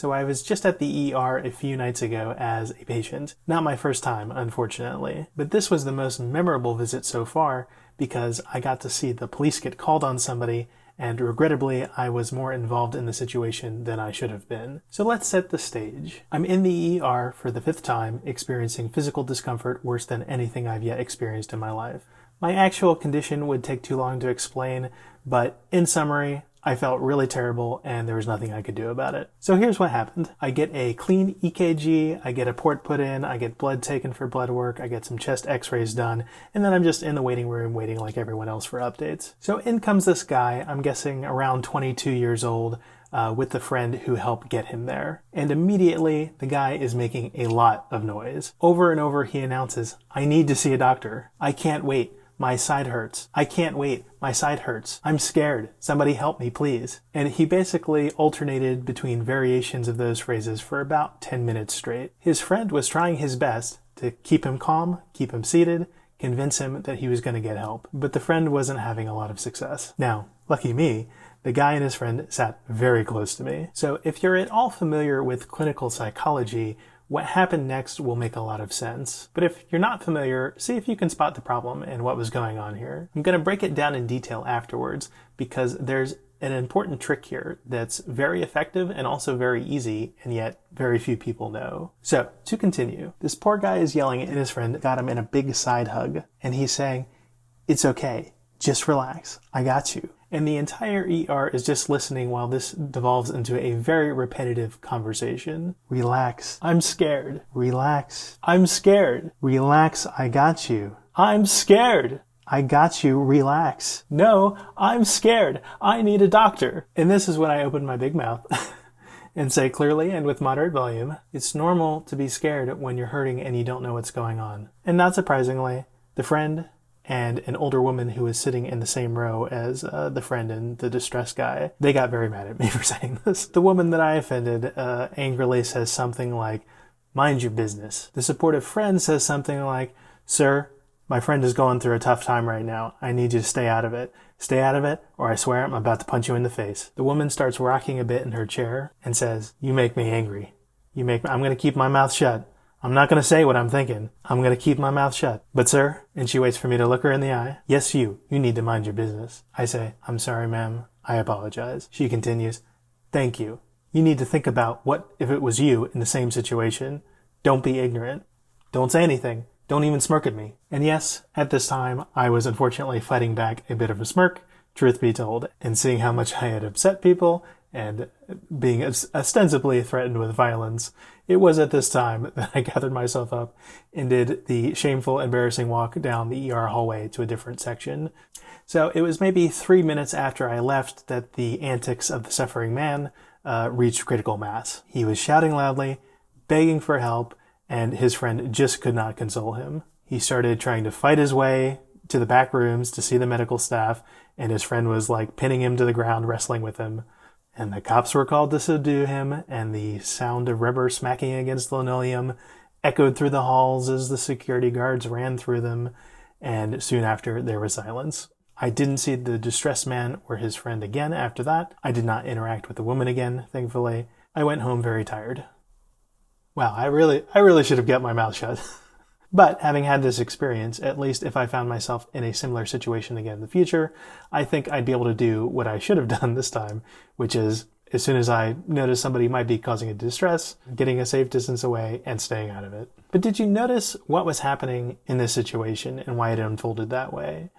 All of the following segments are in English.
So I was just at the ER a few nights ago as a patient. Not my first time, unfortunately. But this was the most memorable visit so far because I got to see the police get called on somebody, and regrettably, I was more involved in the situation than I should have been. So let's set the stage. I'm in the ER for the 5th time, experiencing physical discomfort worse than anything I've yet experienced in my life. My actual condition would take too long to explain, but in summary, I felt really terrible and there was nothing I could do about it. So here's what happened. I get a clean EKG, I get a port put in, I get blood taken for blood work, I get some chest x-rays done, and then I'm just in the waiting room waiting like everyone else for updates. So in comes this guy, I'm guessing around 22 years old, with the friend who helped get him there. And immediately, the guy is making a lot of noise. Over and over he announces, "I need to see a doctor. I can't wait. My side hurts. I can't wait. My side hurts. I'm scared. Somebody help me, please." And he basically alternated between variations of those phrases for about 10 minutes straight. His friend was trying his best to keep him calm, keep him seated, convince him that he was going to get help. But the friend wasn't having a lot of success. Now, lucky me, the guy and his friend sat very close to me. So if you're at all familiar with clinical psychology, what happened next will make a lot of sense. But if you're not familiar, see if you can spot the problem and what was going on here. I'm going to break it down in detail afterwards because there's an important trick here that's very effective and also very easy, and yet very few people know. So, to continue, this poor guy is yelling and his friend got him in a big side hug, and he's saying, "It's okay. Just relax. I got you." And the entire ER is just listening while this devolves into a very repetitive conversation. "Relax. I'm scared. Relax. I'm scared. Relax. I got you. I'm scared. I got you. Relax. No, I'm scared. I need a doctor." And this is when I open my big mouth and say clearly and with moderate volume, "It's normal to be scared when you're hurting and you don't know what's going on." And not surprisingly, the friend and an older woman who was sitting in the same row as the friend and the distressed guy, they got very mad at me for saying this. The woman that I offended angrily says something like, "Mind your business." The supportive friend says something like, "Sir, my friend is going through a tough time right now. I need you to stay out of it. Stay out of it, or I swear I'm about to punch you in the face." The woman starts rocking a bit in her chair and says, "You make me angry. I'm going to keep my mouth shut. I'm not going to say what I'm thinking. I'm going to keep my mouth shut. But sir," and she waits for me to look her in the eye, "Yes, you need to mind your business." I say, "I'm sorry, ma'am. I apologize." She continues, "Thank you. You need to think about what if it was you in the same situation. Don't be ignorant. Don't say anything. Don't even smirk at me." And yes, at this time, I was unfortunately fighting back a bit of a smirk, truth be told, and seeing how much I had upset people and being ostensibly threatened with violence, it was at this time that I gathered myself up and did the shameful, embarrassing walk down the ER hallway to a different section. So it was maybe 3 minutes after I left that the antics of the suffering man reached critical mass. He was shouting loudly, begging for help, and his friend just could not console him. He started trying to fight his way to the back rooms to see the medical staff, and his friend was like pinning him to the ground, wrestling with him. And the cops were called to subdue him, and the sound of rubber smacking against the linoleum echoed through the halls as the security guards ran through them, and soon after there was silence. I didn't see the distressed man or his friend again after that. I did not interact with the woman again, thankfully. I went home very tired. Wow, I really should have kept my mouth shut. But having had this experience, at least if I found myself in a similar situation again in the future, I think I'd be able to do what I should have done this time, which is, as soon as I notice somebody might be causing a distress, getting a safe distance away and staying out of it. But did you notice what was happening in this situation and why it unfolded that way?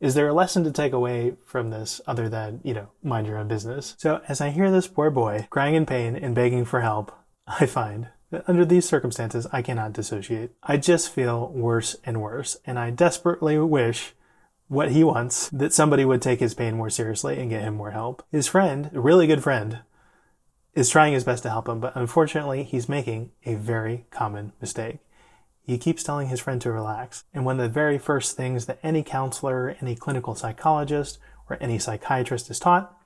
Is there a lesson to take away from this other than, mind your own business? So as I hear this poor boy crying in pain and begging for help, I find that under these circumstances, I cannot dissociate. I just feel worse and worse, and I desperately wish what he wants, that somebody would take his pain more seriously and get him more help. His friend, a really good friend, is trying his best to help him, but unfortunately, he's making a very common mistake. He keeps telling his friend to relax, and one of the very first things that any counselor, any clinical psychologist, or any psychiatrist is taught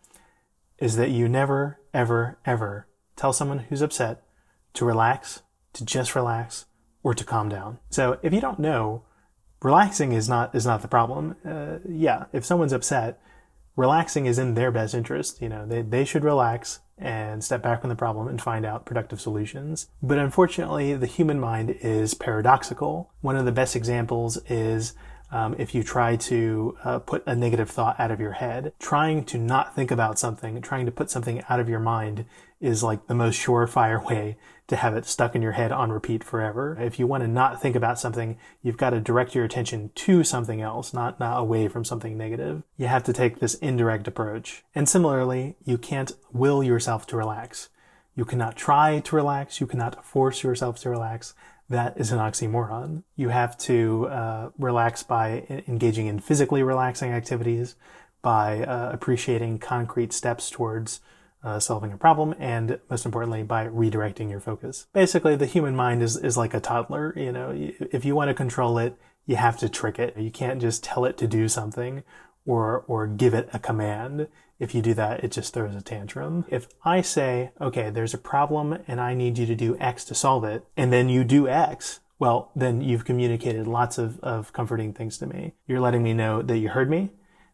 is that you never, ever, ever tell someone who's upset to relax, to just relax, or to calm down. So if you don't know, relaxing is not the problem. If someone's upset, relaxing is in their best interest. They should relax and step back from the problem and find out productive solutions. But unfortunately, the human mind is paradoxical. One of the best examples is if you try to put a negative thought out of your head. Trying to not think about something, trying to put something out of your mind is like the most surefire way to have it stuck in your head on repeat forever. If you want to not think about something, you've got to direct your attention to something else, not away from something negative. You have to take this indirect approach. And similarly, you can't will yourself to relax. You cannot try to relax. You cannot force yourself to relax. That is an oxymoron. You have to relax by engaging in physically relaxing activities, by appreciating concrete steps towards solving a problem, and most importantly, by redirecting your focus. Basically, the human mind is like a toddler. If you want to control it, you have to trick it. You can't just tell it to do something or give it a command. If you do that, it just throws a tantrum. If I say, okay, there's a problem and I need you to do X to solve it, and then you do X, well, then you've communicated lots of comforting things to me. You're letting me know that you heard me,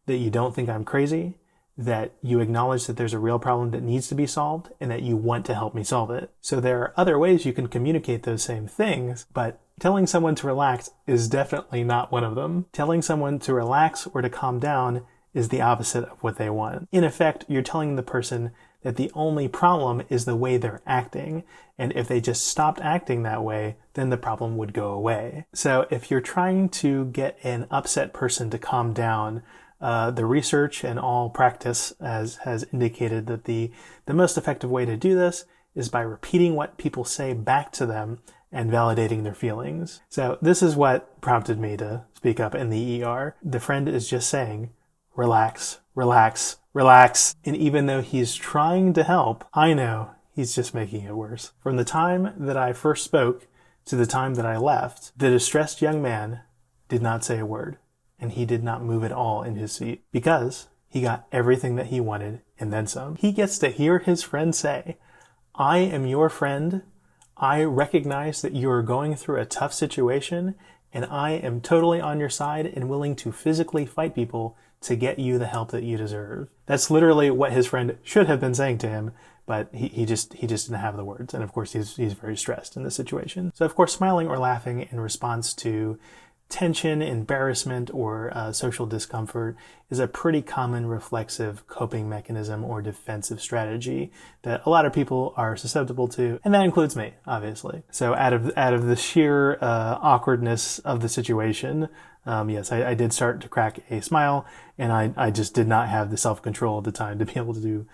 that you don't think I'm crazy, that you acknowledge that there's a real problem that needs to be solved, and that you want to help me solve it. So there are other ways you can communicate those same things, but telling someone to relax is definitely not one of them. Telling someone to relax or to calm down is the opposite of what they want. In effect, you're telling the person that the only problem is the way they're acting, and if they just stopped acting that way, then the problem would go away. So if you're trying to get an upset person to calm down, the research and all practice has indicated that the most effective way to do this is by repeating what people say back to them and validating their feelings. So this is what prompted me to speak up in the ER. The friend is just saying, relax, relax, relax. And even though he's trying to help, I know he's just making it worse. From the time that I first spoke to the time that I left, the distressed young man did not say a word. And he did not move at all in his seat because he got everything that he wanted and then some. He gets to hear his friend say, I am your friend. I recognize that you are going through a tough situation, and I am totally on your side and willing to physically fight people to get you the help that you deserve. That's literally what his friend should have been saying to him, but he just didn't have the words. And of course, he's very stressed in this situation. So of course, smiling or laughing in response to tension, embarrassment, or social discomfort is a pretty common reflexive coping mechanism or defensive strategy that a lot of people are susceptible to, and that includes me, obviously. So out of the sheer awkwardness of the situation, yes, I did start to crack a smile, and I just did not have the self-control at the time to be able to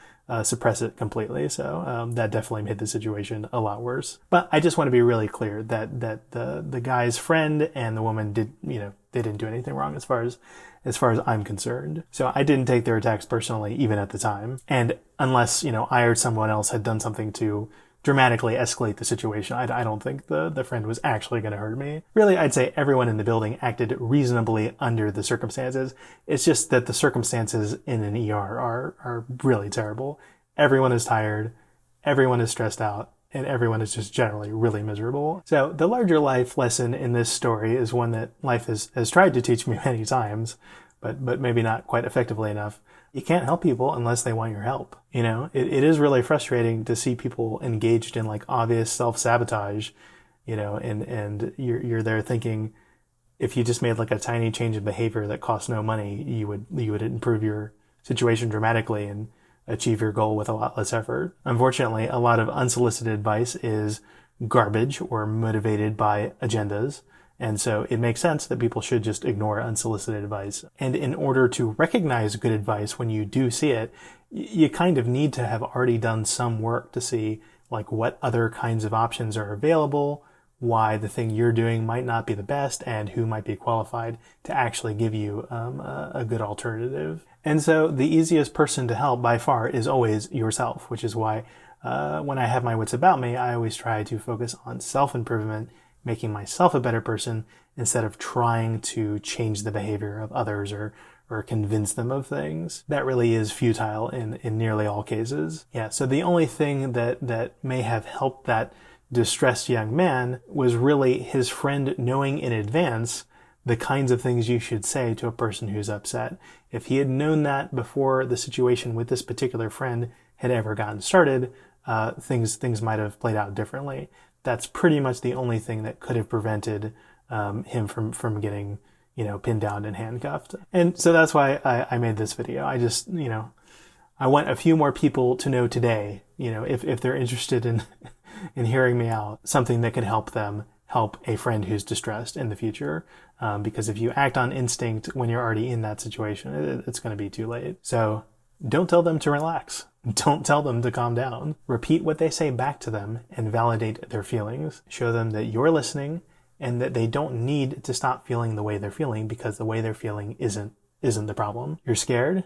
suppress it completely. So that definitely made the situation a lot worse. But I just want to be really clear that the guy's friend and the woman they didn't do anything wrong as far as I'm concerned. So I didn't take their attacks personally, even at the time. And unless, I or someone else had done something to dramatically escalate the situation, I don't think the friend was actually going to hurt me. Really, I'd say everyone in the building acted reasonably under the circumstances. It's just that the circumstances in an ER are really terrible. Everyone is tired, everyone is stressed out, and everyone is just generally really miserable. So the larger life lesson in this story is one that life has tried to teach me many times, but maybe not quite effectively enough. You can't help people unless they want your help. It is really frustrating to see people engaged in like obvious self-sabotage, and you're there thinking if you just made like a tiny change in behavior that costs no money, you would improve your situation dramatically and achieve your goal with a lot less effort. Unfortunately, a lot of unsolicited advice is garbage or motivated by agendas. And so it makes sense that people should just ignore unsolicited advice. And in order to recognize good advice when you do see it, you kind of need to have already done some work to see like what other kinds of options are available, why the thing you're doing might not be the best, and who might be qualified to actually give you a good alternative. And so the easiest person to help by far is always yourself, which is why when I have my wits about me, I always try to focus on self-improvement, making myself a better person instead of trying to change the behavior of others or convince them of things. That really is futile in nearly all cases. Yeah, so the only thing that may have helped that distressed young man was really his friend knowing in advance the kinds of things you should say to a person who's upset. If he had known that before the situation with this particular friend had ever gotten started, things might have played out differently. That's pretty much the only thing that could have prevented him from getting, pinned down and handcuffed. And so that's why I made this video. I just, I want a few more people to know today, if they're interested in in hearing me out, something that can help them help a friend who's distressed in the future. Because if you act on instinct when you're already in that situation, it's going to be too late. So don't tell them to relax. Don't tell them to calm down. Repeat what they say back to them and validate their feelings. Show them that you're listening and that they don't need to stop feeling the way they're feeling, because the way they're feeling isn't the problem. You're scared?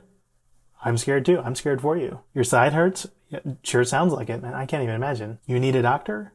I'm scared too. I'm scared for you. Your side hurts? Yeah, sure sounds like it, man. I can't even imagine. You need a doctor?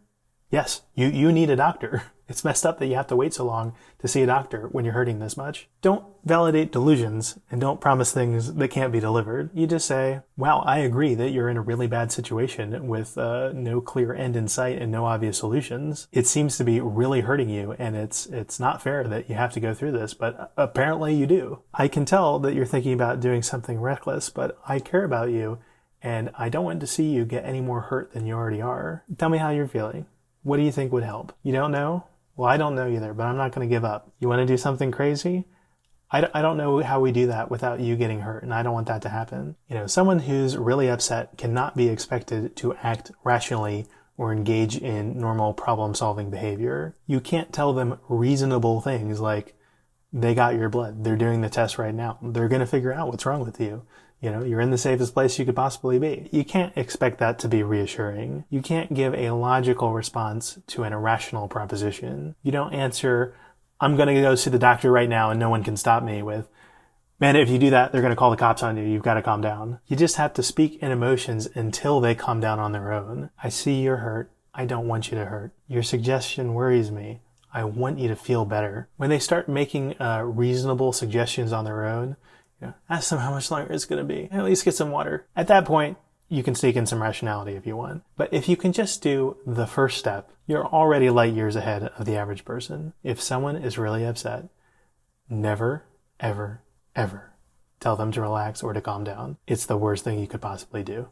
Yes, you need a doctor. It's messed up that you have to wait so long to see a doctor when you're hurting this much. Don't validate delusions and don't promise things that can't be delivered. You just say, wow, I agree that you're in a really bad situation with no clear end in sight and no obvious solutions. It seems to be really hurting you, and it's not fair that you have to go through this, but apparently you do. I can tell that you're thinking about doing something reckless, but I care about you, and I don't want to see you get any more hurt than you already are. Tell me how you're feeling. What do you think would help? You don't know? Well, I don't know either, but I'm not going to give up. You want to do something crazy? I don't know how we do that without you getting hurt, and I don't want that to happen. Someone who's really upset cannot be expected to act rationally or engage in normal problem-solving behavior. You can't tell them reasonable things like, they got your blood, they're doing the test right now, they're going to figure out what's wrong with you. You're in the safest place you could possibly be. You can't expect that to be reassuring. You can't give a logical response to an irrational proposition. You don't answer, I'm going to go see the doctor right now and no one can stop me, with, man, if you do that, they're going to call the cops on you. You've got to calm down. You just have to speak in emotions until they calm down on their own. I see you're hurt. I don't want you to hurt. Your suggestion worries me. I want you to feel better. When they start making reasonable suggestions on their own, ask them how much longer it's going to be. At least get some water. At that point, you can sneak in some rationality if you want. But if you can just do the first step, you're already light years ahead of the average person. If someone is really upset, never, ever, ever tell them to relax or to calm down. It's the worst thing you could possibly do.